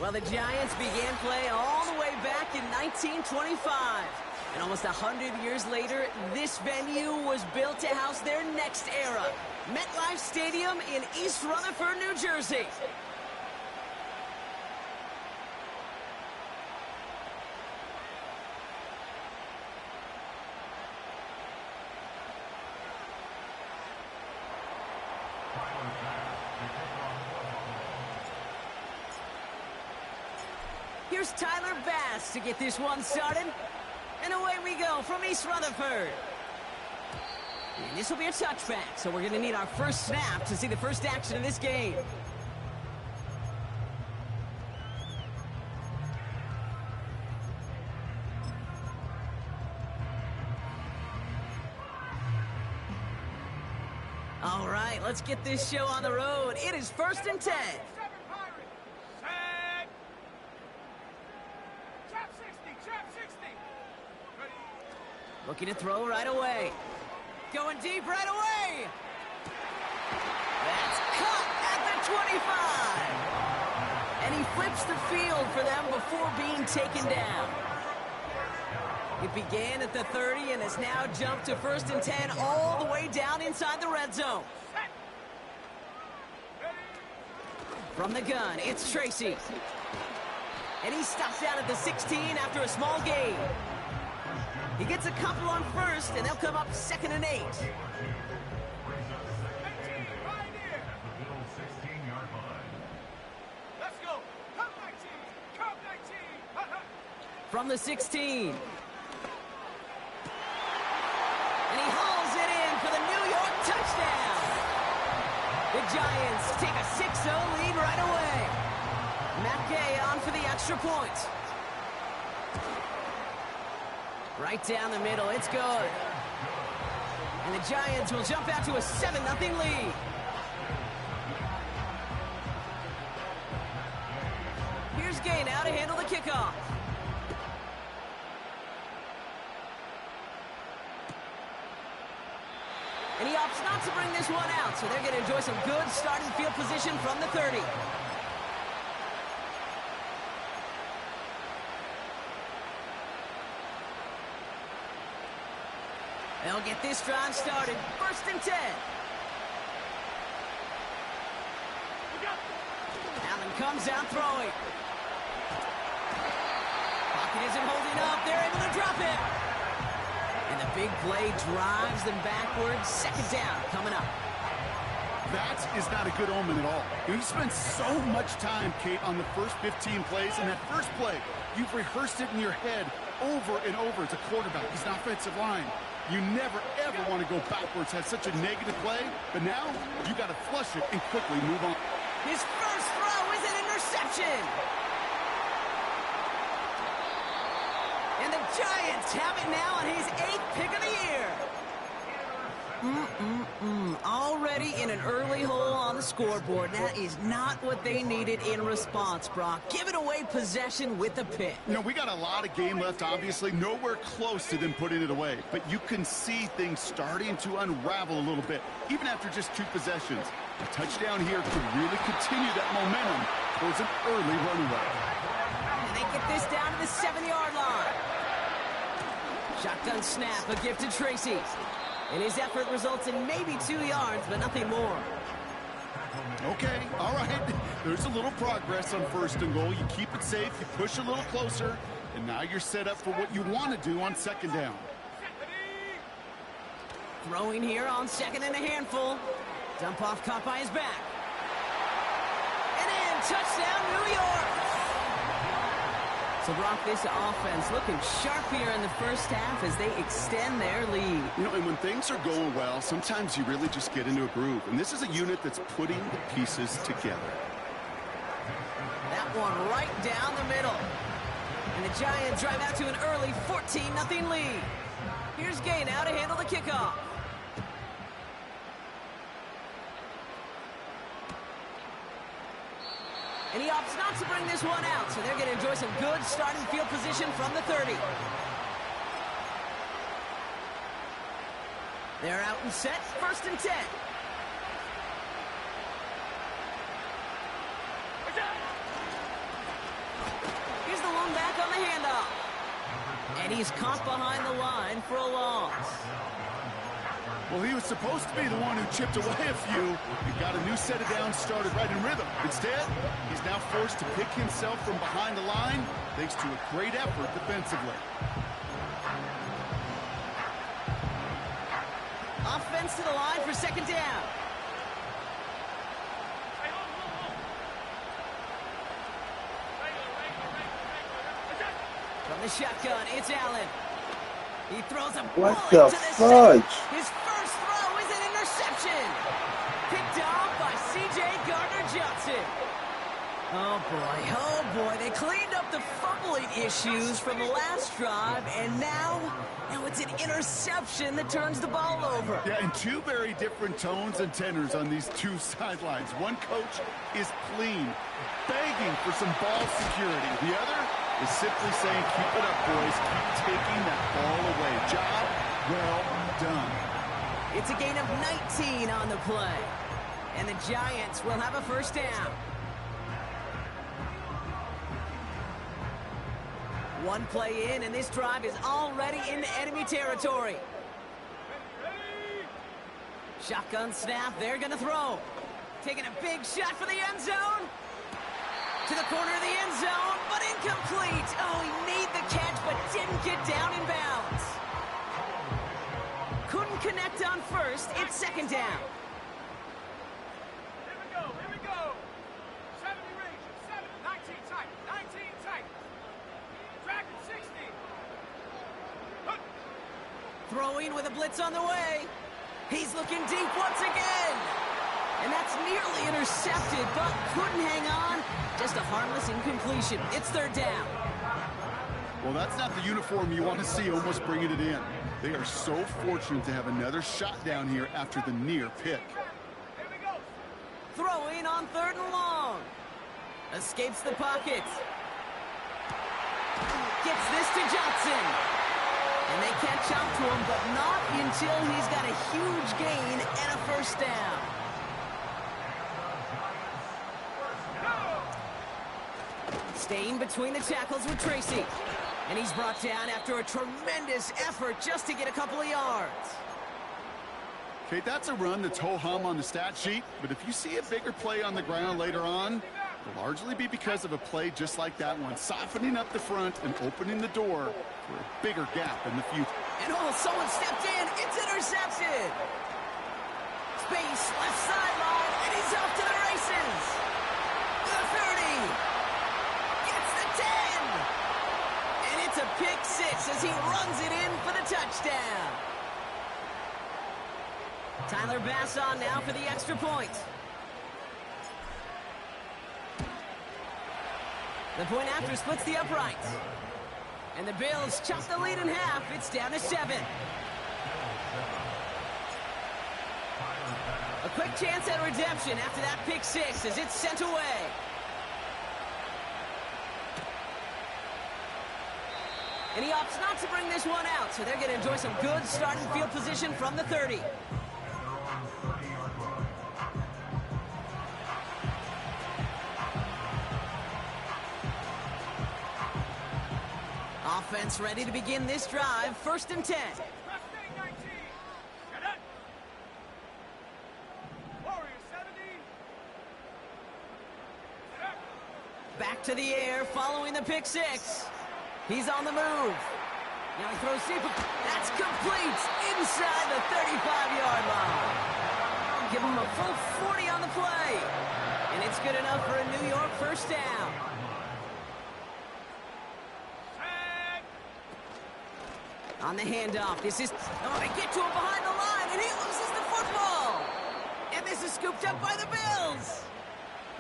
Well, the Giants began play all the way back in 1925. And almost 100 years later, this venue was built to house their next era. MetLife Stadium in East Rutherford, New Jersey. Here's Tyler Bass to get this one started. And away we go from East Rutherford. And this will be a touchback, so we're going to need our first snap to see the first action of this game. All right, let's get this show on the road. It is 1st and 10. Looking to throw right away. Going deep right away. That's caught at the 25. And he flips the field for them before being taken down. It began at the 30 and has now jumped to 1st and 10 all the way down inside the red zone. From the gun, it's Tracy. And he stops down at the 16 after a small gain. He gets a couple on 1st, and they'll come up 2nd and 8. Let's go. Come 19. Come 19. From the 16. And he hauls it in for the New York touchdown. The Giants take a 6-0 lead right away. Matt Gay on for the extra point. Right down the middle, it's good. And the Giants will jump out to a 7-0 lead. Here's Gay now to handle the kickoff. And he opts not to bring this one out, so they're going to enjoy some good starting field position from the 30. They'll get this drive started. 1st and 10. Allen comes out throwing. Pocket isn't holding up. They're able to drop it. And the big play drives them backwards. 2nd down coming up. That is not a good omen at all. You spent so much time, Kate, on the first 15 plays, and that first play, you've rehearsed it in your head over and over as a quarterback, as an offensive line. You never, ever want to go backwards, have such a negative play, but now you got to flush it and quickly move on. His first throw is an interception. And the Giants have it now on his 8th pick of the year. Already in an early hole on the scoreboard. That is not what they needed in response, Brock. Giving away possession with the pick. You know, we got a lot of game left, obviously. Nowhere close to them putting it away. But you can see things starting to unravel a little bit, even after just 2 possessions. A touchdown here could really continue that momentum towards an early runaway. And they get this down to the 7-yard line. Shotgun snap, a gift to Tracy. And his effort results in maybe 2 yards, but nothing more. Okay, all right. There's a little progress on 1st and goal. You keep it safe, you push a little closer, and now you're set up for what you want to do on 2nd down. Throwing here on 2nd and a handful. Dump off caught by his back. And in, touchdown, New York! So, Brock, this offense looking sharp here in the first half as they extend their lead. You know, and when things are going well, sometimes you really just get into a groove. And this is a unit that's putting the pieces together. That one right down the middle. And the Giants drive out to an early 14-0 lead. Here's Gay now to handle the kickoff. And he opts not to bring this one out, so they're going to enjoy some good starting field position from the 30. They're out and set, 1st and 10. And he's caught behind the line for a loss. Well, he was supposed to be the one who chipped away a few and got a new set of downs started right in rhythm. Instead, he's now forced to pick himself from behind the line thanks to a great effort defensively. Offense to the line for second down. From the shotgun, it's Allen. He throws a What bullet the to the fudge? center. His first throw is an interception. Picked off by C.J. Gardner-Johnson. Oh boy, they cleaned up the fumbling issues from the last drive, and now it's an interception that turns the ball over. Yeah, and two very different tones and tenors on these two sidelines. One coach is clean, begging for some ball security. The other is simply saying, keep it up, boys. Keep taking that ball away. Job well done. It's a gain of 19 on the play, and the Giants will have a first down. One play in, and this drive is already into enemy territory. Shotgun snap, they're going to throw. Taking a big shot for the end zone. To the corner of the end zone, but incomplete. Oh, he made the catch, but didn't get down in bounds. Couldn't connect on first. It's second down. Here we go. 70 range, 19 tight, 19 tight. Dragon 60. Throwing with a blitz on the way. He's looking deep once again. And that's nearly intercepted, but couldn't hang on. Just a harmless incompletion. It's third down. Well, that's not the uniform you want to see almost bringing it in. They are so fortunate to have another shot down here after the near pick. Here we go. Throwing on third and long. Escapes the pocket. Gets this to Johnson. And they catch up to him, but not until he's got a huge gain and a first down. Staying between the tackles with Tracy. And he's brought down after a tremendous effort just to get a couple of yards. Okay, that's a run that's ho-hum on the stat sheet, but if you see a bigger play on the ground later on, it'll largely be because of a play just like that one, softening up the front and opening the door for a bigger gap in the future. And someone stepped in. It's intercepted. Space, left sideline, and he's off to the races. The 30. Gets the 10. And it's a pick six as he runs it in for the touchdown. Tyler Bass on now for the extra point. The point after splits the uprights. And the Bills chop the lead in half. It's down to 7. A quick chance at redemption after that pick six as it's sent away. And he opts not to bring this one out, so they're going to enjoy some good starting field position from the 30. Offense ready to begin this drive. First and 10. Mustang 19. Get it. Warrior 70. Get it. Back to the air following the pick six. He's on the move. Now he throws deep. That's complete inside the 35-yard line. Give him a full 40 on the play. And it's good enough for a New York first down. On the handoff, they get to him behind the line, and he loses the football. And this is scooped up by the Bills.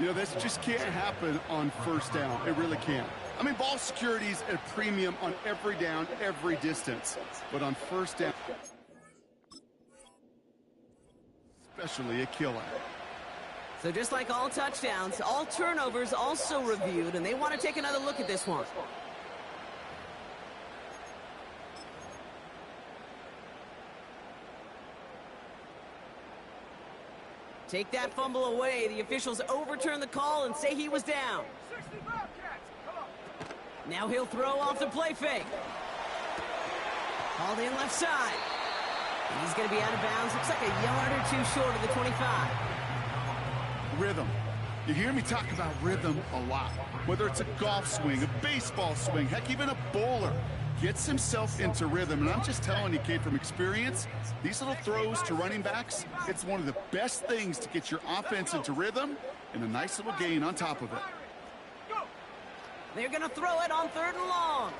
You know, this just can't happen on first down. It really can't. I mean, ball security is a premium on every down, every distance. But on first down, especially a killer. So just like all touchdowns, all turnovers also reviewed, and they want to take another look at this one. Take that fumble away. The officials overturn the call and say he was down. 60 Bobcats. Come on. Now he'll throw off the play fake. Hauled in left side. And he's going to be out of bounds. Looks like a yard or two short of the 25. Rhythm. You hear me talk about rhythm a lot. Whether it's a golf swing, a baseball swing, heck, even a bowler gets himself into rhythm. And I'm just telling you, Kate, from experience, these little throws to running backs, it's one of the best things to get your offense into rhythm and a nice little gain on top of it. They're going to throw it on 3rd and long.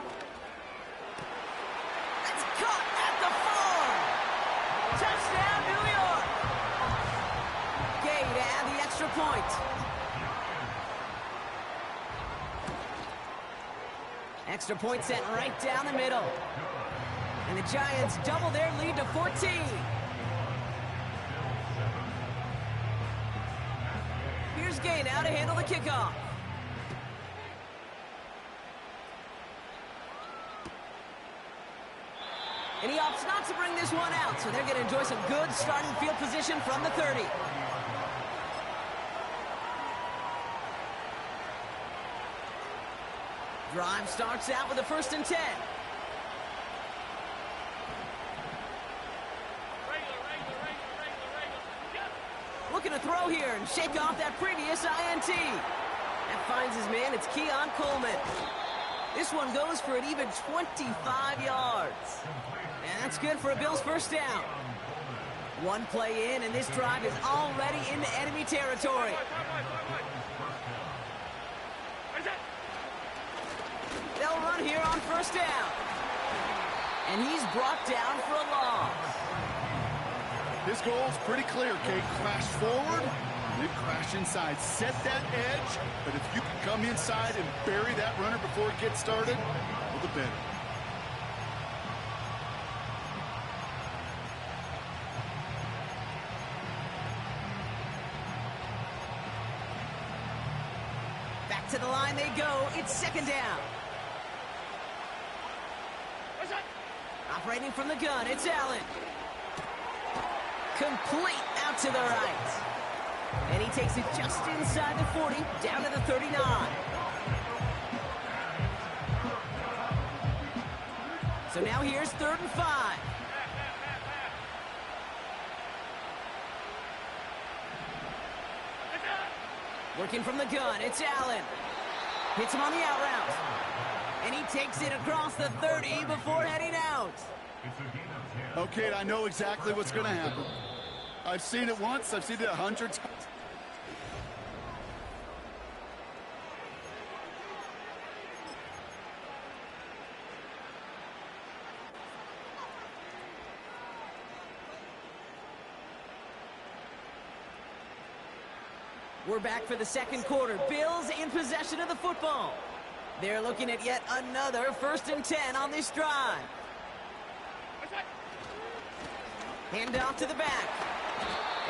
It's caught at the 4. Touchdown, New York. Gay to add the extra point. Extra point set right down the middle. And the Giants double their lead to 14. Here's Gay now to handle the kickoff. And he opts not to bring this one out, so they're going to enjoy some good starting field position from the 30. Drive starts out with a 1st and 10. Looking to throw here and shake off that previous INT. That finds his man. It's Keon Coleman. This one goes for an even 25 yards. And that's good for a Bills 1st down. One play in, and this drive is already into enemy territory. They'll run here on 1st down. And he's brought down for a loss. His goal's pretty clear, Kate. Crash forward, and then crash inside. Set that edge, but if you can come inside and bury that runner before it gets started, all the better. Back to the line they go. It's 2nd down. Operating from the gun, it's Allen. Complete out to the right. And he takes it just inside the 40, down to the 39. So now here's 3rd and 5. Working from the gun, it's Allen. Hits him on the out route. And he takes it across the 30 before heading out. Okay, I know exactly what's going to happen. I've seen it once. I've seen it 100 times. We're back for the 2nd quarter. Bills in possession of the football. They're looking at yet another 1st and 10 on this drive. Hand off to the back.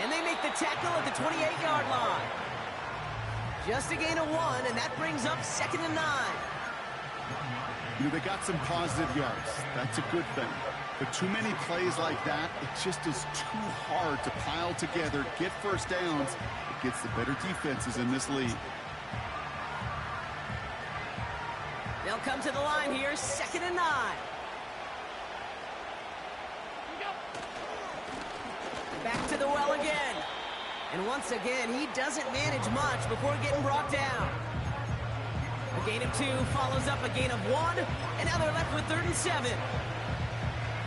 And they make the tackle at the 28-yard line. Just a gain of 1, and that brings up 2nd and 9. You know, they got some positive yards. That's a good thing. But too many plays like that, it just is too hard to pile together, get 1st downs. It gets the better defenses in this league. They'll come to the line here, 2nd and 9. Back to the well again. And once again, he doesn't manage much before getting brought down. A gain of 2 follows up a gain of 1, and now they're left with 3rd and 7.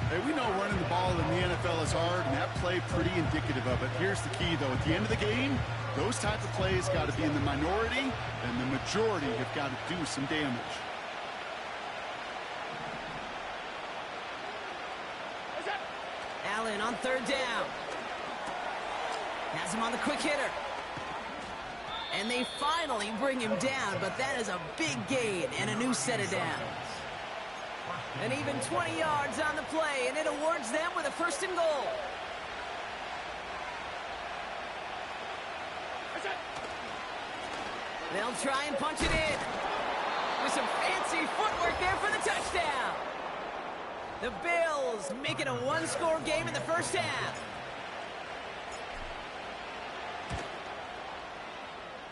Hey, we know running the ball in the NFL is hard, and that play pretty indicative of it. Here's the key, though. At the end of the game, those type of plays got to be in the minority, and the majority have got to do some damage. Allen on 3rd down. Has him on the quick hitter. And they finally bring him down, but that is a big gain and a new set of downs. And even 20 yards on the play, and it awards them with a 1st and goal. They'll try and punch it in. With some fancy footwork there for the touchdown. The Bills make it a 1-score game in the 1st half.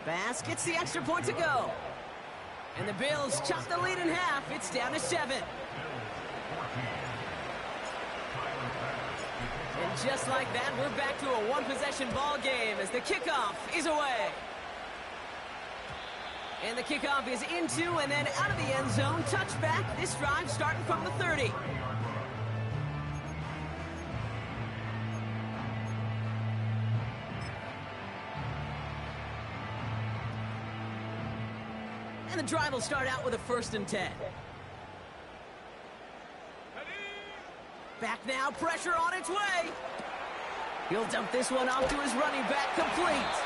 Bass gets the extra point to go. And the Bills chop the lead in half. It's down to 7. just like that, we're back to a one-possession ball game as the kickoff is away. And the kickoff is into and then out of the end zone. Touchback. This drive starting from the 30. And the drive will start out with a 1st and 10. Back now, pressure on its way. He'll dump this one off to his running back, complete.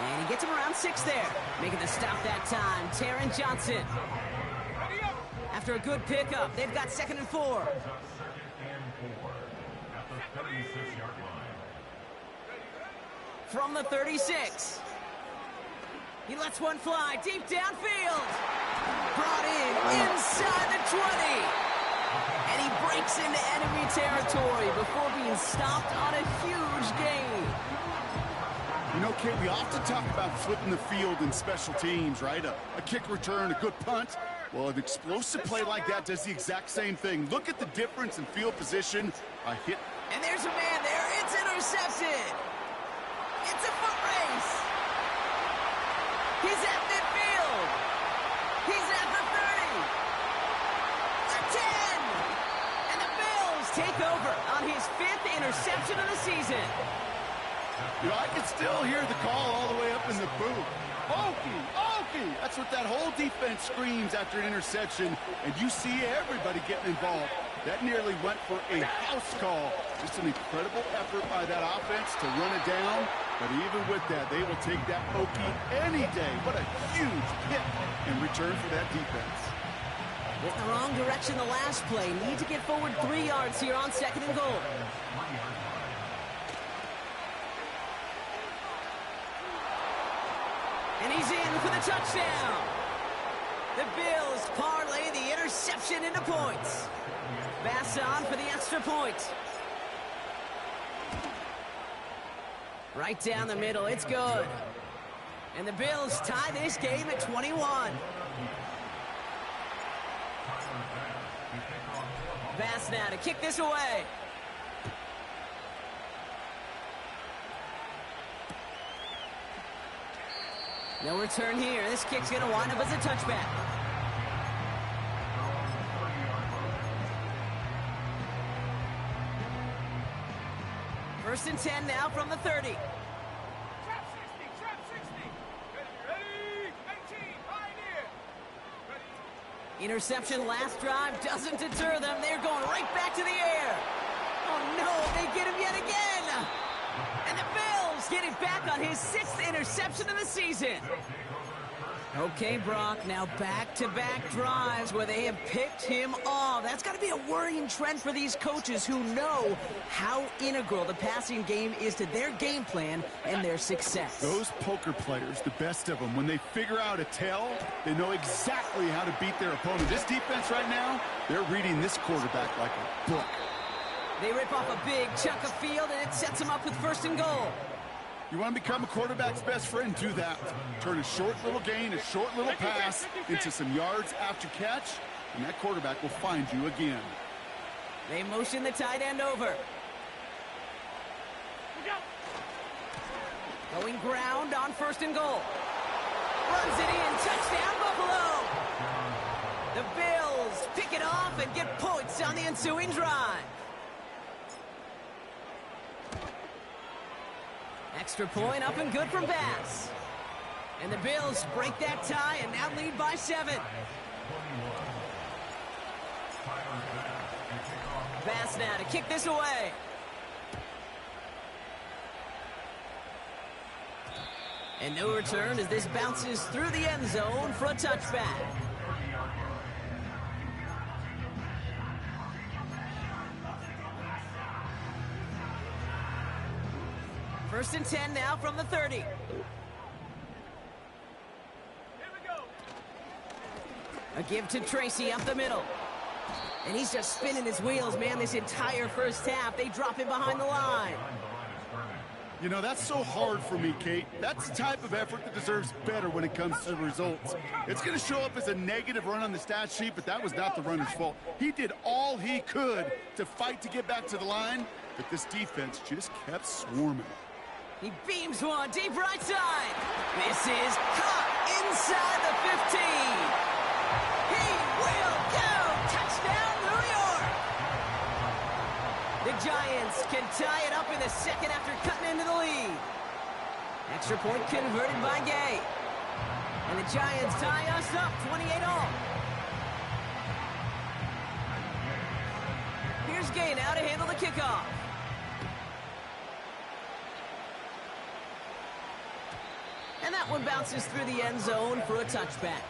And he gets him around 6 there. Making the stop that time, Taron Johnson. After a good pickup, they've got 2nd and 4. From the 36. He lets one fly deep downfield. Brought in inside the 20. And he breaks into enemy territory before being stopped on a huge gain. You know, Kate, we often talk about flipping the field in special teams, right? A kick return, a good punt. Well, an explosive play like that does the exact same thing. Look at the difference in field position. A hit. And there's a man there. It's intercepted. It's a foot race. He's at midfield. He's at the 30. The 10. And the Bills take over on his 5th interception of the season. You know, I can still hear the call all the way up in the booth. Okie, Okie! That's what that whole defense screams after an interception, and you see everybody getting involved. That nearly went for a house call. Just an incredible effort by that offense to run it down, but even with that, they will take that Okie any day. What a huge pick in return for that defense. Went the wrong direction the last play. Need to get forward 3 yards here on 2nd and goal. And he's in for the touchdown. The Bills parlay the interception into points. Bass on for the extra point. Right down the middle, it's good. And the Bills tie this game at 21. Bass now to kick this away. No return here. This kick's going to wind up as a touchback. First and 10 now from the 30. Trap 60, trap 60. Ready, 18, pioneer. Ready. Interception last drive doesn't deter them. They're going right back to the air. Oh no, they get him yet again. And the Bills get it back on his 6th interception of the season. Okay, Brock, now back-to-back drives where they have picked him off. That's got to be a worrying trend for these coaches who know how integral the passing game is to their game plan and their success. Those poker players, the best of them, when they figure out a tell, they know exactly how to beat their opponent. This defense right now, they're reading this quarterback like a book. They rip off a big chunk of field, and it sets them up with 1st and goal. You want to become a quarterback's best friend? Do that. Turn a short little gain, a short little pass into some yards after catch, and that quarterback will find you again. They motion the tight end over. Going ground on 1st and goal. Runs it in. Touchdown, Buffalo. The Bills pick it off and get points on the ensuing drive. Extra point up and good from Bass. And the Bills break that tie and now lead by 7. Bass now to kick this away. And no return as this bounces through the end zone for a touchback. First and 10 now from the 30. Here we go. A give to Tracy up the middle. And he's just spinning his wheels, man, this entire first half. They drop him behind the line. You know, that's so hard for me, Kate. That's the type of effort that deserves better when it comes to the results. It's going to show up as a negative run on the stat sheet, but that was not the runner's fault. He did all he could to fight to get back to the line. but this defense just kept swarming. He beams one deep right side. This is caught inside the 15. He will go. Touchdown, New York. The Giants can tie it up in the second after cutting into the lead. Extra point converted by Gay. And the Giants tie us up 28-all. Here's Gay now to handle the kickoff. And that one bounces through the end zone for a touchback.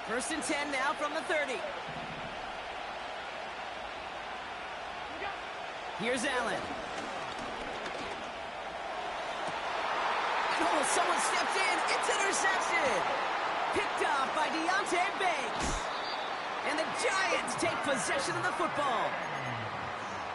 First and 10 now from the 30. Here's Allen. Oh, someone stepped in. It's intercepted. Picked off by Deontay Banks. And the Giants take possession of the football.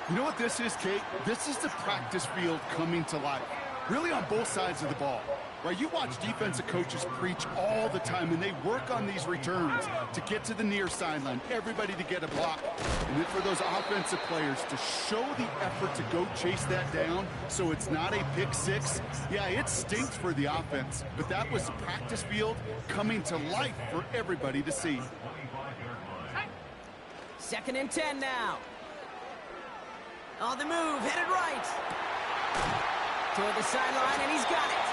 You know what this is, Kate? This is the practice field coming to life. Really on both sides of the ball. Right, you watch defensive coaches preach all the time, and they work on these returns to get to the near sideline, everybody to get a block. And then for those offensive players to show the effort to go chase that down so it's not a pick six. Yeah, it stinks for the offense, but that was the practice field coming to life for everybody to see. Second and 10 now. On the move, headed right. Toward the sideline, and he's got it.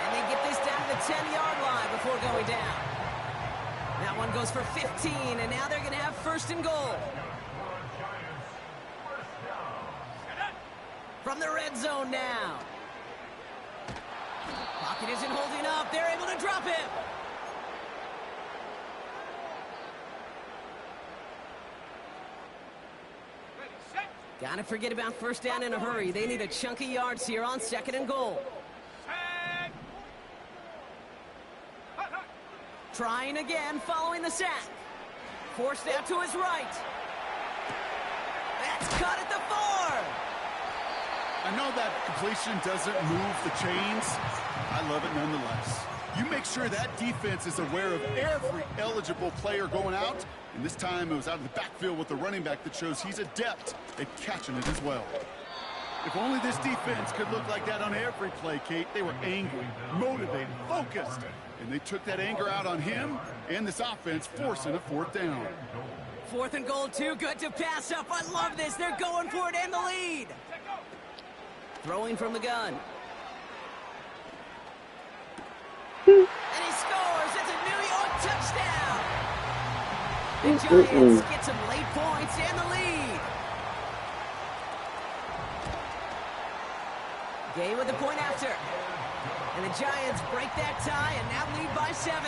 And they get this down to the 10-yard line before going down. That one goes for 15, and now they're going to have first and goal. From the red zone now. Pocket isn't holding up. They're able to drop him. Gotta forget about first down in a hurry. They need a chunk of yards here on second and goal. Trying again following the sack. Forced out to his right. That's caught at the 4. I know that completion doesn't move the chains. I love it nonetheless. You make sure that defense is aware of every eligible player going out. And this time it was out of the backfield with the running back that shows he's adept at catching it as well. If only this defense could look like that on every play, Kate. They were angry, motivated, focused. And they took that anger out on him and this offense, forcing a fourth down. Fourth and goal, too good to pass up. I love this. They're going for it and the lead. Throwing from the gun. And he scores. It's a New York touchdown. The Giants get some late points and the lead. Gay with the point after. And the Giants break that tie and now lead by 7.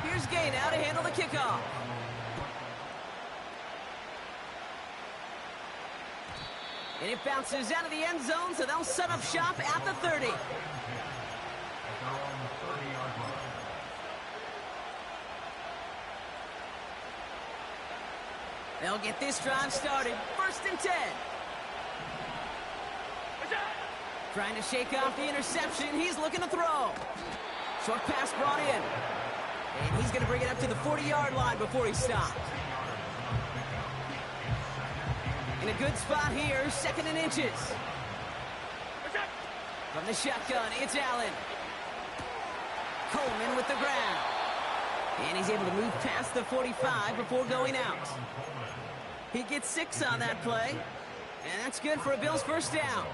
Here's Gay now to handle the kickoff. And it bounces out of the end zone, so they'll set up shop at the 30. They'll get this drive started. First and 10. Trying to shake off the interception. He's looking to throw. Short pass brought in. And he's going to bring it up to the 40-yard line before he stops. In a good spot here, second and inches. From the shotgun, it's Allen. Coleman with the grab. And he's able to move past the 45 before going out. He gets 6 on that play. And that's good for a Bills first down.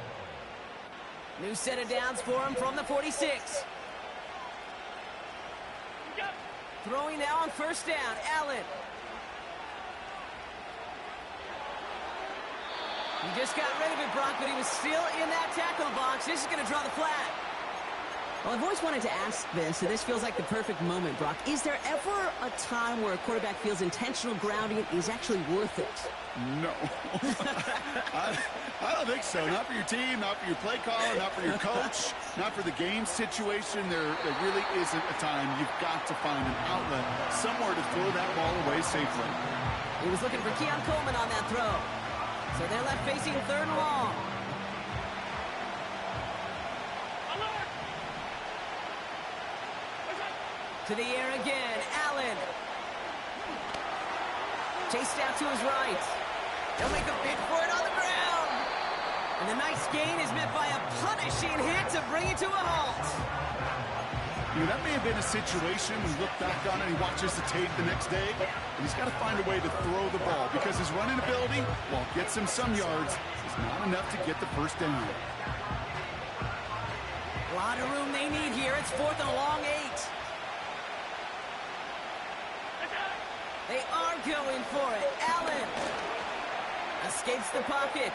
New set of downs for him from the 46. Throwing now on first down, Allen. He just got rid of it, Brock, but he was still in that tackle box. This is going to draw the flag. Well, I've always wanted to ask this, and this feels like the perfect moment, Brock. Is there ever a time where a quarterback feels intentional grounding is actually worth it? No. I don't think so. Not for your team, not for your play caller, not for your coach, not for the game situation. There really isn't a time. You've got to find an outlet, somewhere to throw that ball away safely. He was looking for Keon Coleman on that throw. So they're left facing 3rd and long. To the air again, Allen. Chased out to his right. They'll make a bid for it on the ground. And the nice gain is met by a punishing hit to bring it to a halt. You know, that may have been a situation. You look back on it, he watches the tape the next day, and he's got to find a way to throw the ball because his running ability, while it gets him some yards, is not enough to get the first down. A lot of room they need here. It's 4th and a long 8. They are going for it. Allen escapes the pocket.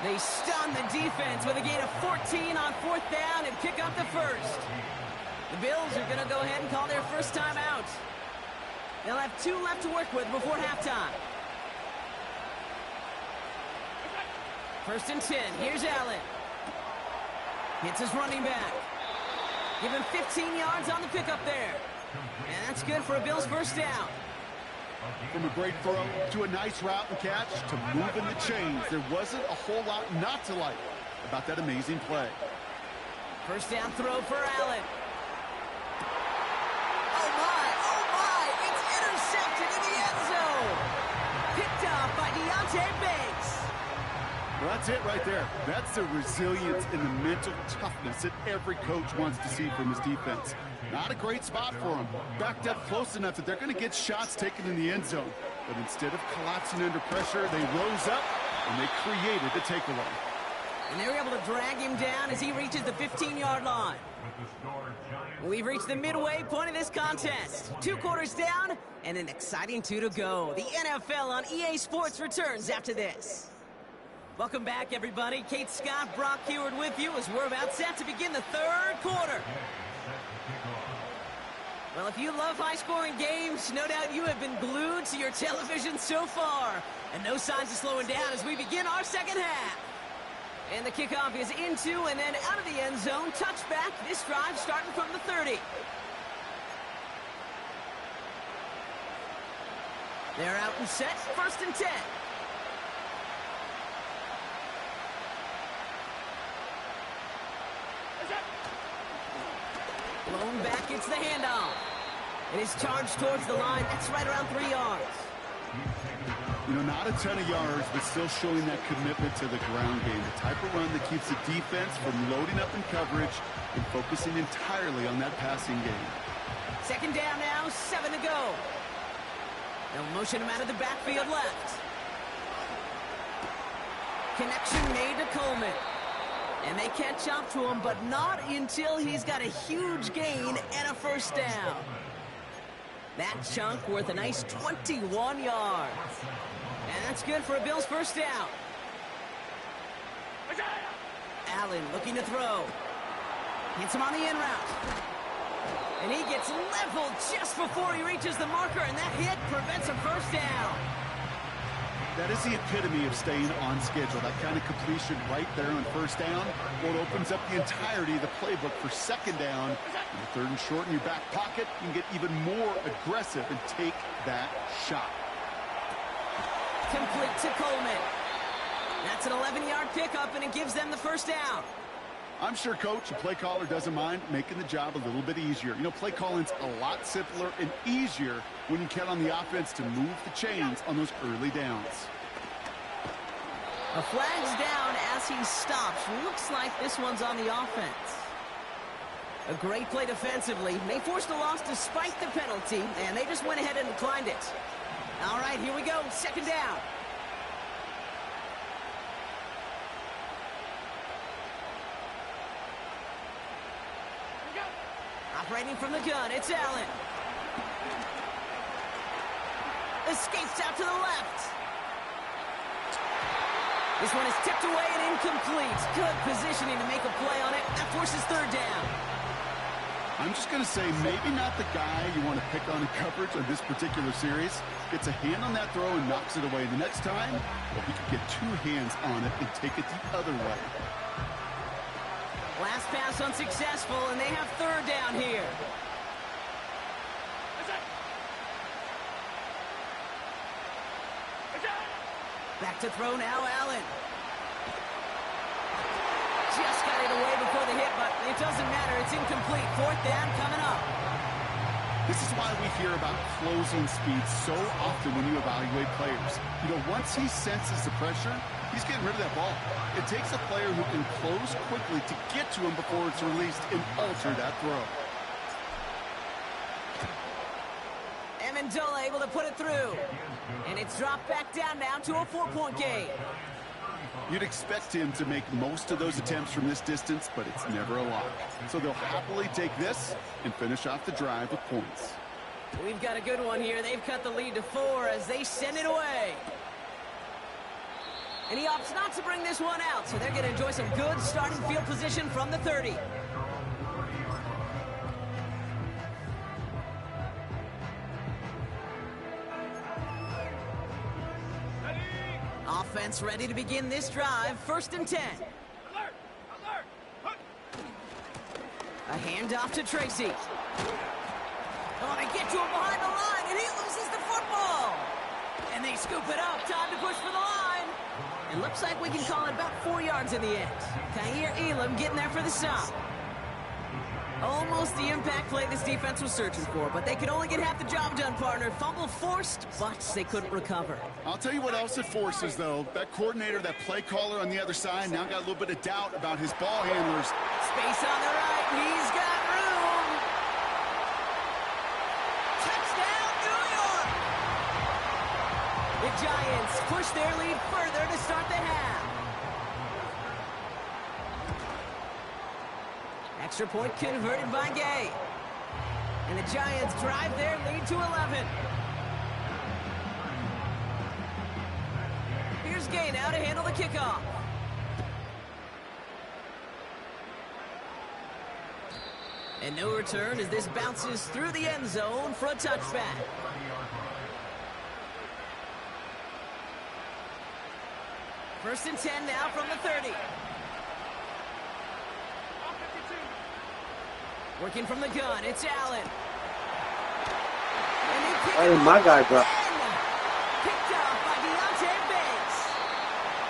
They stun the defense with a gain of 14 on 4th down and pick up the first. The Bills are going to go ahead and call their first time out. They'll have 2 left to work with before halftime. 1st and 10. Here's Allen. Hits his running back. Give him 15 yards on the pickup there. And that's good for a Bills first down. From a great throw to a nice route and catch to moving the chains. There wasn't a whole lot not to like about that amazing play. First down throw for Allen. Oh my, it's intercepted in the end zone. Picked up by Deontay Banks. Well, that's it right there. That's the resilience and the mental toughness that every coach wants to see from his defense. Not a great spot for him. Backed up close enough that they're going to get shots taken in the end zone. But instead of collapsing under pressure, they rose up and they created the takeaway. And they were able to drag him down as he reaches the 15-yard line. We've reached the midway point of this contest. 2 quarters down and an exciting 2 to go. The NFL on EA Sports returns after this. Welcome back, everybody. Kate Scott, Brock Heward with you as we're about set to begin the 3rd quarter. Well, if you love high-scoring games, no doubt you have been glued to your television so far. And no signs of slowing down as we begin our second half. And the kickoff is into and then out of the end zone. Touchback. This drive starting from the 30. They're out and set. 1st and 10. Blown back, it's the handoff. It is charged towards the line. That's right around 3 yards. You know, not a ton of yards, but still showing that commitment to the ground game. The type of run that keeps the defense from loading up in coverage and focusing entirely on that passing game. 2nd down now, 7 to go. They'll motion him out of the backfield left. Connection made to Coleman. And they catch up to him, but not until he's got a huge gain and a first down. That chunk worth a nice 21 yards. And that's good for a Bills first down. Allen looking to throw. Hits him on the in route. And he gets leveled just before he reaches the marker, and that hit prevents a first down. That is the epitome of staying on schedule. That kind of completion right there on first down. What opens up the entirety of the playbook for 2nd down. In the 3rd and short in your back pocket, you can get even more aggressive and take that shot. Complete to Coleman. That's an 11-yard pickup, and it gives them the first down. I'm sure coach and play caller doesn't mind making the job a little bit easier. You know, play calling's a lot simpler and easier when you count on the offense to move the chains on those early downs. A flag's down as he stops. Looks like this one's on the offense. A great play defensively. They forced a loss despite the penalty, and they just went ahead and declined it. All right, here we go. 2nd down. Operating from the gun, it's Allen. Escapes out to the left. This one is tipped away and incomplete. Good positioning to make a play on it. That forces third down. I'm just going to say maybe not the guy you want to pick on in coverage on this particular series. Gets a hand on that throw and knocks it away. The next time, well, he could get two hands on it and take it the other way. Last pass unsuccessful, and they have third down here. Back to throw now, Allen. Just got it away before the hit, but it doesn't matter. It's incomplete. Fourth down coming up. This is why we hear about closing speed so often when you evaluate players. You know, once he senses the pressure, he's getting rid of that ball. It takes a player who can close quickly to get to him before it's released and alter that throw. Amendola able to put it through. And it's dropped back down now to a 4-point game. You'd expect him to make most of those attempts from this distance, but it's never a lock. So they'll happily take this and finish off the drive with points. We've got a good one here. They've cut the lead to 4 as they send it away. And he opts not to bring this one out, so they're going to enjoy some good starting field position from the 30. Offense ready to begin this drive. 1st and 10. Alert! Alert! A handoff to Tracy. Oh, they get to him behind the line, and he loses the football. And they scoop it up. Time to push for the line. It looks like we can call it about 4 yards in the end. Kaiir Elam getting there for the stop. Almost the impact play this defense was searching for, but they could only get half the job done, partner. Fumble forced, but they couldn't recover. I'll tell you what else it forces, though. That coordinator, that play caller on the other side, now got a little bit of doubt about his ball handlers. Space on the right. He's got room. Touchdown, New York! The Giants push their lead further to start the half. Extra point converted by Gay. And the Giants drive their lead to 11. Here's Gay now to handle the kickoff. And no return as this bounces through the end zone for a touchback. First and 10 now from the 30. Working from the gun, it's Allen. And they pick Hey, my guy, bro. Picked up by Deontay Banks.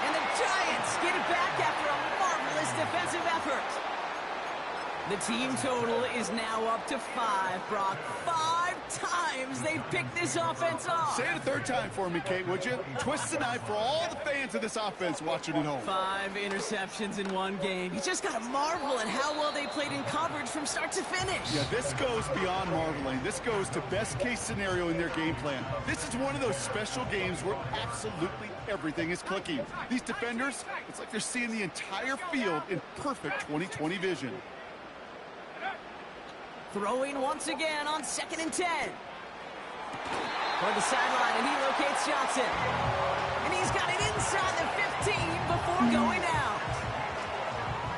And the Giants get it back after a marvelous defensive effort. The team total is now up to 5, Brock. 5 times they've picked this offense off. Say it a third time for me, Kate, would you? Twist the knife for all the fans of this offense watching at home. 5 interceptions in one game. You just got to marvel at how well they played in coverage from start to finish. Yeah, this goes beyond marveling. This goes to best case scenario in their game plan. This is one of those special games where absolutely everything is clicking. These defenders, it's like they're seeing the entire field in perfect 20/20 vision. Throwing once again on 2nd and 10. For the sideline, and he locates Johnson. And he's got it inside the 15 before going out.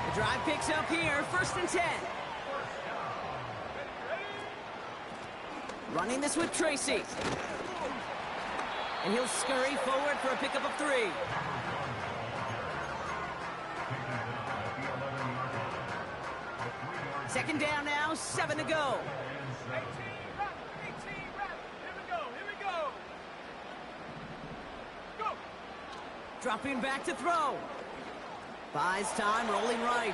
The drive picks up here, 1st and 10. Running this with Tracy. And he'll scurry forward for a pickup of 3. Second down now, 7 to go. 18 rep. Here we go. Go. Dropping back to throw. Buys time, rolling right.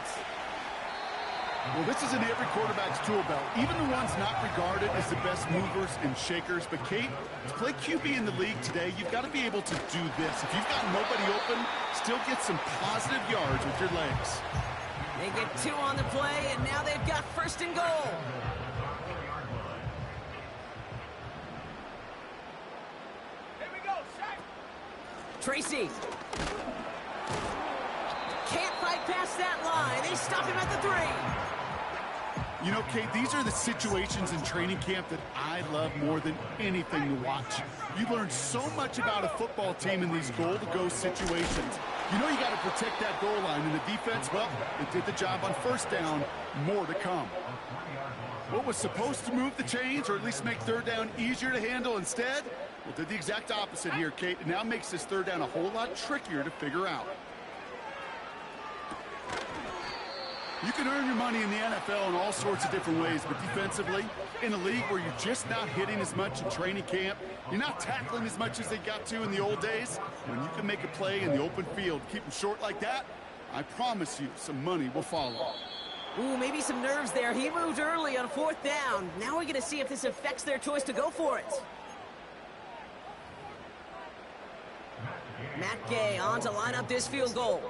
Well, this is in every quarterback's tool belt, even the ones not regarded as the best movers and shakers. But, Kate, to play QB in the league today, you've got to be able to do this. If you've got nobody open, still get some positive yards with your legs. They get 2 on the play, and now they've got 1st and goal. Here we go. Set. Tracy. Can't fight past that line. They stop him at the 3. You know, Kate, these are the situations in training camp that I love more than anything to watch. You learn so much about a football team in these goal-to-go situations. You know you got to protect that goal line, and the defense, well, they did the job on first down. More to come. What was supposed to move the chains, or at least make third down easier to handle instead? Well, did the exact opposite here, Kate. It now makes this third down a whole lot trickier to figure out. You can earn your money in the NFL in all sorts of different ways, but defensively, in a league where you're just not hitting as much in training camp, you're not tackling as much as they got to in the old days, when you can make a play in the open field, keep them short like that, I promise you some money will follow. Ooh, maybe some nerves there. He moved early on fourth down. Now we're going to see if this affects their choice to go for it. Matt Gay on to line up this field goal.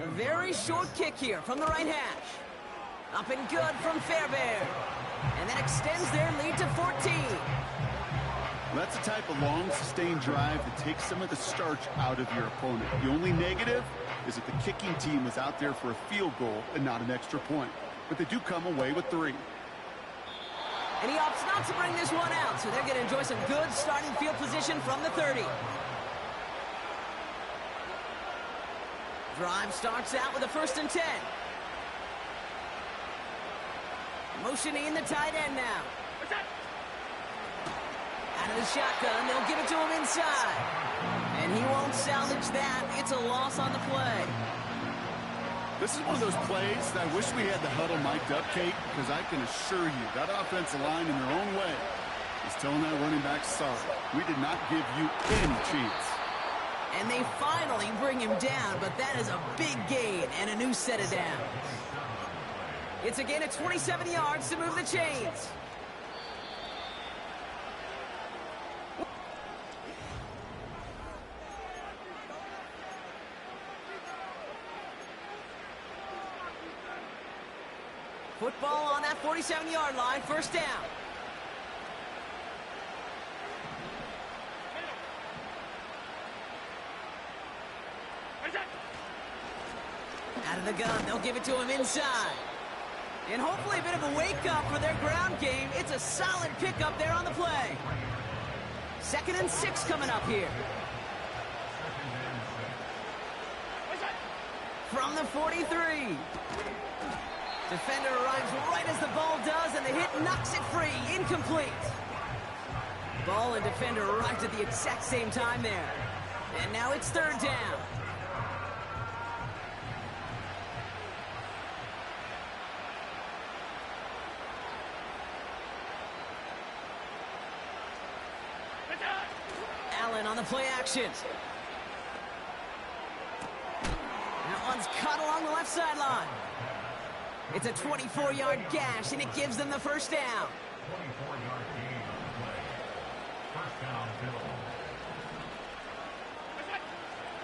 A very short kick here from the right hash. Up and good from Fairbairn. And that extends their lead to 14. That's the type of long, sustained drive that takes some of the starch out of your opponent. The only negative is that the kicking team was out there for a field goal and not an extra point. But they do come away with 3. And he opts not to bring this one out, so they're going to enjoy some good starting field position from the 30. Drive starts out with a 1st and 10. Motioning the tight end now. Out of the shotgun, they'll give it to him inside. And he won't salvage that. It's a loss on the play. This is one of those plays that I wish we had the huddle mic'd up, Kate, because I can assure you that offensive line in their own way is telling that running back, sorry, we did not give you any chance. And they finally bring him down, but that is a big gain and a new set of downs. It's a gain of 27 yards to move the chains. Football on that 47-yard line, 1st down. Out of the gun, they'll give it to him inside. And hopefully a bit of a wake-up for their ground game. It's a solid pickup there on the play. 2nd and 6 coming up here. From the 43. Defender arrives right as the ball does, and the hit knocks it free. Incomplete. Ball and defender arrived at the exact same time there. And now it's 3rd down. Allen on the play action. That one's cut along the left sideline. It's a 24-yard gash, and it gives them the 1st down. 24-yard gain on the play. 1st down,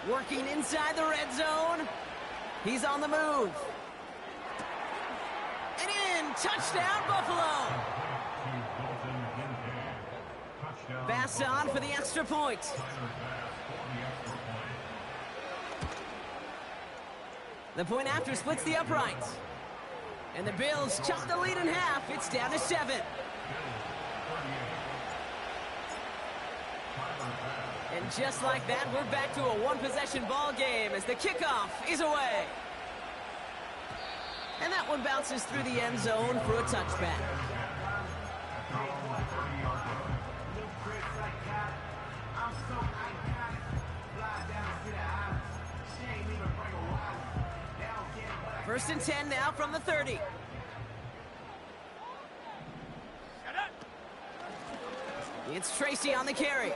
Bill. Working inside the red zone. He's on the move. And in. Touchdown, Buffalo. Bass on for the extra point. The point after splits the uprights. And the Bills chop the lead in half. It's down to 7. And just like that, we're back to a one-possession ball game as the kickoff is away. And that one bounces through the end zone for a touchback. First and 10 now from the 30. It's Tracy on the carry.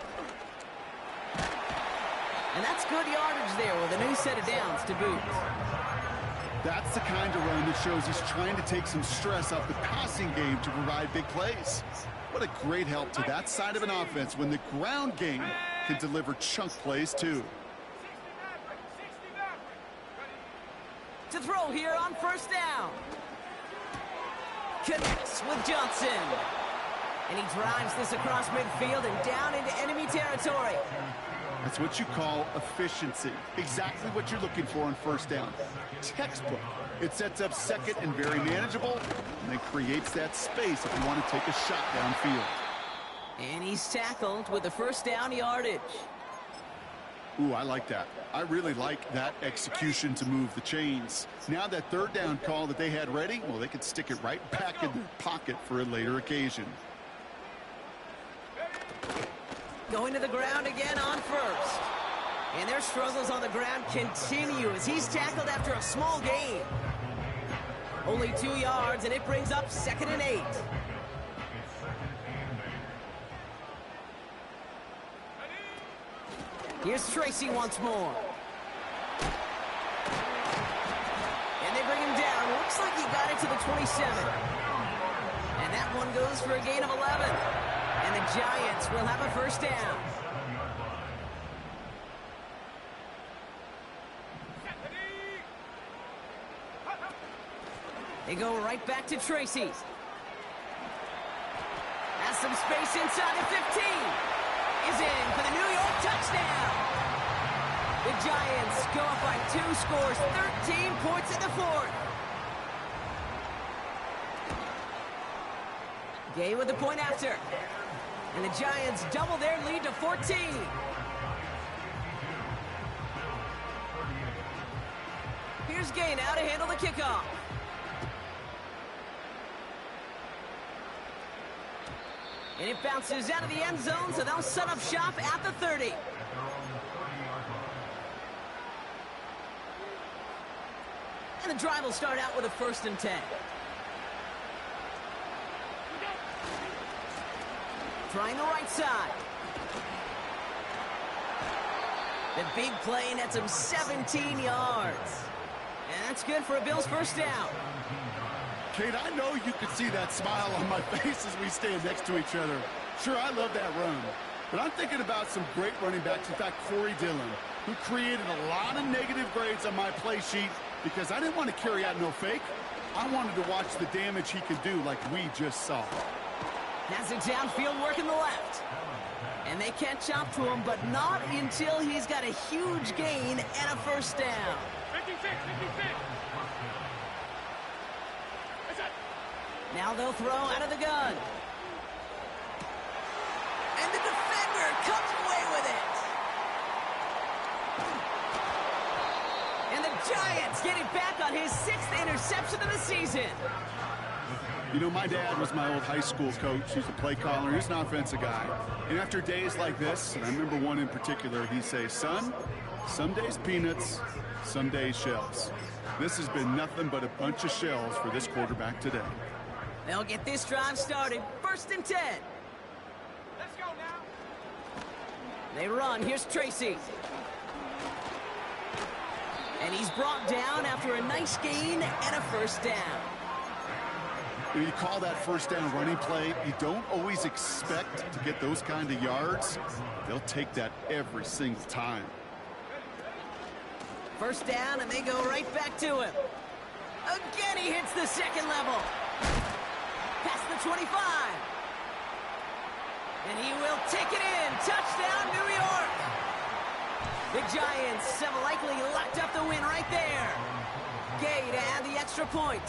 And that's good yardage there with a new set of downs to boot. That's the kind of run that shows he's trying to take some stress off the passing game to provide big plays. What a great help to that side of an offense when the ground game can deliver chunk plays too. To throw here on 1st down. Connects with Johnson. And he drives this across midfield and down into enemy territory. That's what you call efficiency. Exactly what you're looking for on 1st down. Textbook It sets up second and very manageable, and it creates that space if you want to take a shot downfield. And he's tackled with the first down yardage. Ooh, I like that. I really like that execution to move the chains. Now that third down call that they had ready, well, they could stick it right back in their pocket for a later occasion. Going to the ground again on first. And their struggles on the ground continue as he's tackled after a small gain. Only 2 yards, and it brings up 2nd and 8. Here's Tracy once more. And they bring him down. Looks like he got it to the 27. And that one goes for a gain of 11. And the Giants will have a first down. They go right back to Tracy. Has some space inside the 15. Is in for the New York touchdown. The Giants go up by 2 scores, 13 points in the 4th. Gay with the point after. And the Giants double their lead to 14. Here's Gay now to handle the kickoff. And it bounces out of the end zone, so they'll set up shop at the 30. And the drive will start out with a 1st and 10. Trying the right side. The big play nets him 17 yards. And that's good for a Bills first down. Kate, I know you can see that smile on my face as we stand next to each other. Sure, I love that run. But I'm thinking about some great running backs. In fact, Corey Dillon, who created a lot of negative grades on my play sheet because I didn't want to carry out no fake. I wanted to watch the damage he could do like we just saw. Has it downfield working the left. And they can't chop to him, but not until he's got a huge gain and a first down. 56, 56. Now they'll throw out of the gun. And the defender comes away with it. And the Giants get it back on his 6th interception of the season. You know, my dad was my old high school coach. He's a play caller. He's an offensive guy. And after days like this, and I remember one in particular, he'd say, son, some days peanuts, some days shells. This has been nothing but a bunch of shells for this quarterback today. They'll get this drive started. 1st and 10. Let's go now. They run. Here's Tracy. And he's brought down after a nice gain and a first down. When you call that first down running play, you don't always expect to get those kind of yards. They'll take that every single time. First down, and they go right back to him. Again, he hits the 2nd level. Past the 25. And he will take it in. Touchdown, New York. The Giants have likely locked up the win right there. Gay to add the extra point.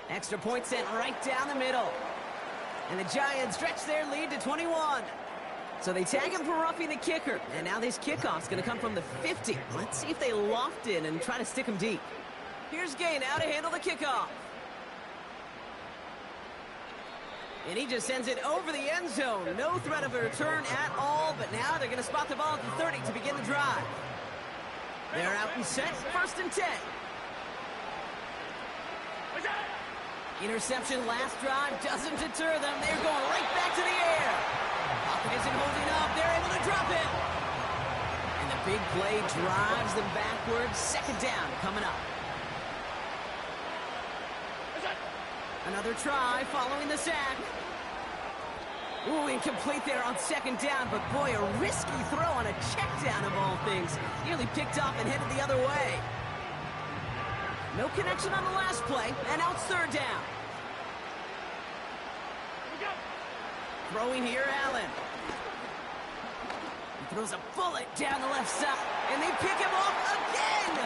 Extra point sent right down the middle. And the Giants stretch their lead to 21. So they tag him for roughing the kicker. And now this kickoff's going to come from the 50. Let's see if they loft in and try to stick him deep. Here's Gay now to handle the kickoff. And he just sends it over the end zone. No threat of a return at all, but now they're going to spot the ball at the 30 to begin the drive. They're out and set, 1st and 10. Interception last drive doesn't deter them. They're going right back to the air. Pocket isn't holding up. They're able to drop it. And the big play drives them backwards. 2nd down coming up. Another try following the sack. Ooh, incomplete there on 2nd down, but boy, a risky throw on a check down of all things. Nearly picked off and headed the other way. No connection on the last play, and now it's 3rd down. Throwing here, Allen. He Throws a bullet down the left side, and they pick him off again!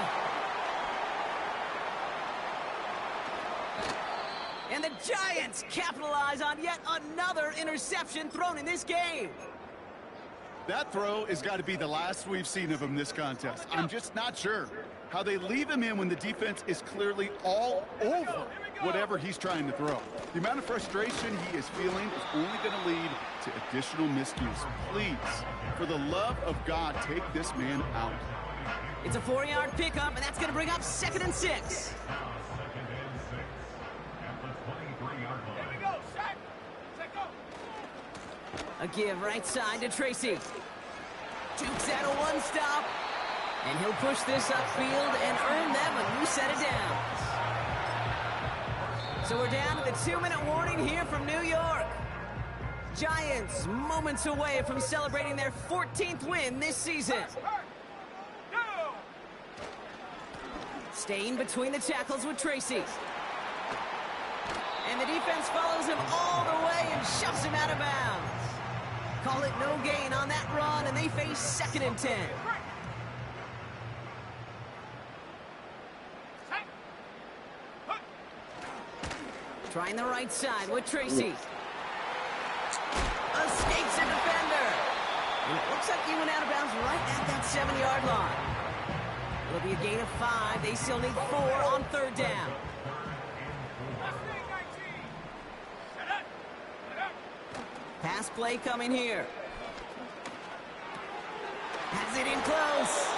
And the Giants capitalize on yet another interception thrown in this game. That throw has got to be the last we've seen of him this contest. I'm just not sure how they leave him in when the defense is clearly all over whatever he's trying to throw. The amount of frustration he is feeling is only going to lead to additional miscues. Please, for the love of God, take this man out. It's a 4-yard pickup, and that's going to bring up 2nd and 6. A give right side to Tracy. Jukes out a one-stop. And he'll push this upfield and earn them a new set of downs. So we're down to the 2-minute warning here from New York. Giants moments away from celebrating their 14th win this season. Staying between the tackles with Tracy. And the defense follows him all the way and shoves him out of bounds. Call it no gain on that run, and they face 2nd and 10. Trying the right side with Tracy. Escapes a defender. And it looks like he went out of bounds right at that 7-yard line. It'll be a gain of 5. They still need 4 on 3rd down. Pass play coming here. Has it in close.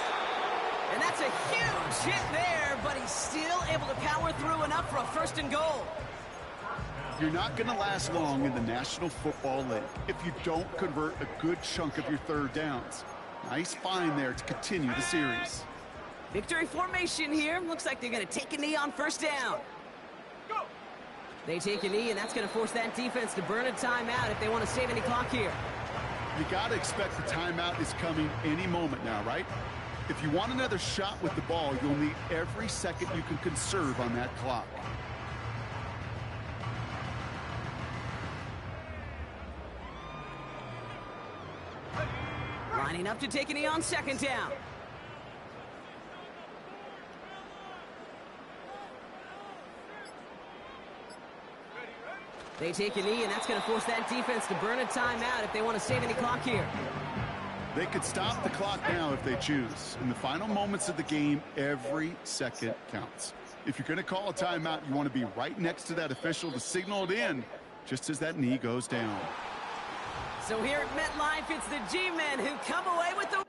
And that's a huge hit there, but he's still able to power through enough for a 1st and goal. You're not going to last long in the National Football League if you don't convert a good chunk of your 3rd downs. Nice find there to continue the series. Victory formation here. Looks like they're going to take a knee on 1st down. They take a knee, and that's going to force that defense to burn a timeout if they want to save any clock here. You got to expect the timeout is coming any moment now, right? If you want another shot with the ball, you'll need every second you can conserve on that clock. Lining up to take a knee on 2nd down. They take a knee, and that's going to force that defense to burn a timeout if they want to save any clock here. They could stop the clock now if they choose. In the final moments of the game, every second counts. If you're going to call a timeout, you want to be right next to that official to signal it in just as that knee goes down. So here at MetLife, it's the G-Men who come away with the...